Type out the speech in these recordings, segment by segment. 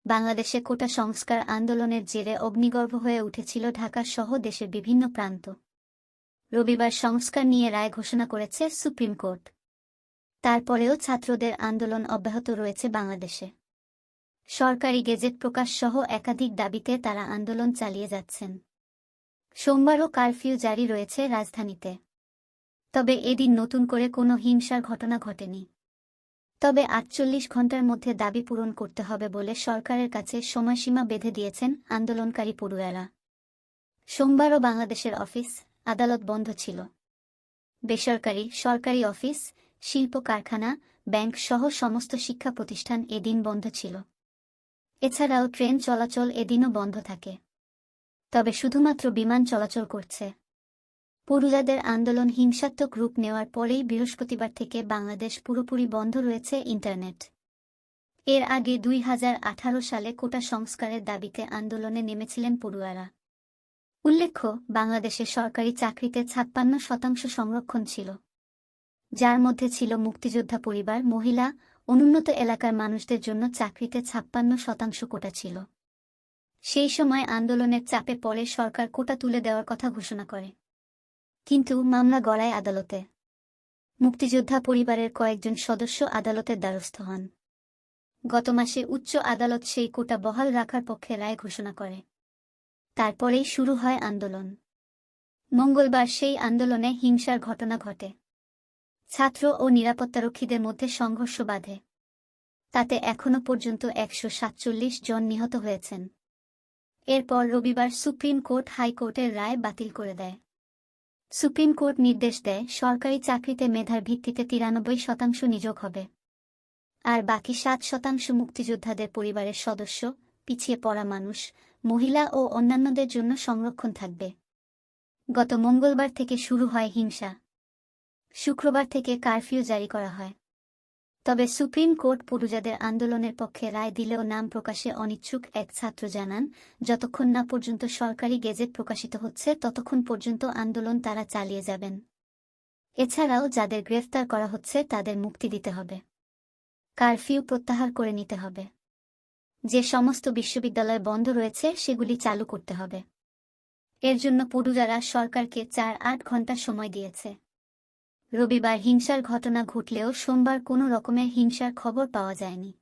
বাংলাদেশে কোটা সংস্কার আন্দোলনের জেরে অগ্নিগর্ভ হয়ে উঠেছিল ঢাকা সহ দেশের বিভিন্ন প্রান্ত। রবিবার সংস্কার নিয়ে রায় ঘোষণা করেছে সুপ্রিম কোর্ট। তারপরেও ছাত্রদের আন্দোলন অব্যাহত রয়েছে বাংলাদেশে। সরকারি গেজেট প্রকাশ সহ একাধিক দাবিতে তারা আন্দোলন চালিয়ে যাচ্ছেন। সোমবারও কারফিউ জারি রয়েছে রাজধানীতে। তবে এদিন নতুন করে কোনো হিংসার ঘটনা ঘটেনি। তবে ৪৮ ঘণ্টার মধ্যে দাবি পূরণ করতে হবে বলে সরকারের কাছে সময়সীমা বেঁধে দিয়েছেন আন্দোলনকারী পড়ুয়ারা। সোমবারও বাংলাদেশের অফিস আদালত বন্ধ ছিল। বেসরকারি, সরকারি অফিস, শিল্প কারখানা, ব্যাংক সহ সমস্ত শিক্ষা প্রতিষ্ঠান এদিন বন্ধ ছিল। এছাড়াও ট্রেন চলাচল এদিনও বন্ধ থাকে। তবে শুধুমাত্র বিমান চলাচল করছে। পড়ুয়াদের আন্দোলন হিংসাত্মক রূপ নেওয়ার পরেই বৃহস্পতিবার থেকে বাংলাদেশ পুরোপুরি বন্ধ রয়েছে ইন্টারনেট। এর আগে ২০১৮ সালে কোটা সংস্কারের দাবিতে আন্দোলনে নেমেছিলেন পড়ুয়ারা। উল্লেখ্য, বাংলাদেশে সরকারি চাকরিতে ৫৬% সংরক্ষণ ছিল, যার মধ্যে ছিল মুক্তিযোদ্ধা পরিবার, মহিলা, অনুন্নত এলাকার মানুষদের জন্য চাকরিতে ৫৬% কোটা ছিল। সেই সময় আন্দোলনের চাপে পড়ে সরকার কোটা তুলে দেওয়ার কথা ঘোষণা করে। কিন্তু মামলা গড়ায় আদালতে। মুক্তিযোদ্ধা পরিবারের কয়েকজন সদস্য আদালতের দ্বারস্থ হন। গত মাসে উচ্চ আদালত সেই কোটা বহাল রাখার পক্ষে রায় ঘোষণা করে। তারপরেই শুরু হয় আন্দোলন। মঙ্গলবার সেই আন্দোলনে হিংসার ঘটনা ঘটে। ছাত্র ও নিরাপত্তারক্ষীদের মধ্যে সংঘর্ষ বাধে। তাতে এখনও পর্যন্ত ১৪৭ জন নিহত হয়েছেন। এরপর রবিবার সুপ্রিম কোর্ট হাইকোর্টের রায় বাতিল করে দেয়। সুপ্রিম কোর্ট নির্দেশ দেয়, সরকারি চাকরিতে মেধার ভিত্তিতে ৯৩% নিয়োগ হবে, আর বাকি ৭% মুক্তিযোদ্ধাদের পরিবারের সদস্য, পিছিয়ে পড়া মানুষ, মহিলা ও অন্যান্যদের জন্য সংরক্ষণ থাকবে। গত মঙ্গলবার থেকে শুরু হয় হিংসা। শুক্রবার থেকে কারফিউ জারি করা হয়। তবে সুপ্রিম কোর্ট পড়ুয়াদের আন্দোলনের পক্ষে রায় দিলেও নাম প্রকাশে অনিচ্ছুক এক ছাত্র জানান, যতক্ষণ না পর্যন্ত সরকারি গেজেট প্রকাশিত হচ্ছে ততক্ষণ পর্যন্ত আন্দোলন তারা চালিয়ে যাবেন। এছাড়াও যাদের গ্রেফতার করা হচ্ছে তাদের মুক্তি দিতে হবে। কারফিউ প্রত্যাহার করে নিতে হবে। যে সমস্ত বিশ্ববিদ্যালয় বন্ধ রয়েছে সেগুলি চালু করতে হবে। এর জন্য পড়ুয়ারা সরকারকে ৪-৮ ঘণ্টা সময় দিয়েছে। রবিবার হিংসার ঘটনা ঘটলেও সোমবার কোনো রকমের হিংসার খবর পাওয়া যায়নি।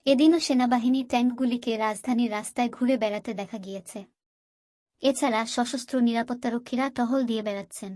এদিনও সেনাবাহিনীর ট্যাঙ্কগুলিকে রাজধানীর রাস্তায় ঘুরে বেড়াতে দেখা গিয়েছে। এছাড়া সশস্ত্র নিরাপত্তারক্ষীরা টহল দিয়ে বেড়াচ্ছেন।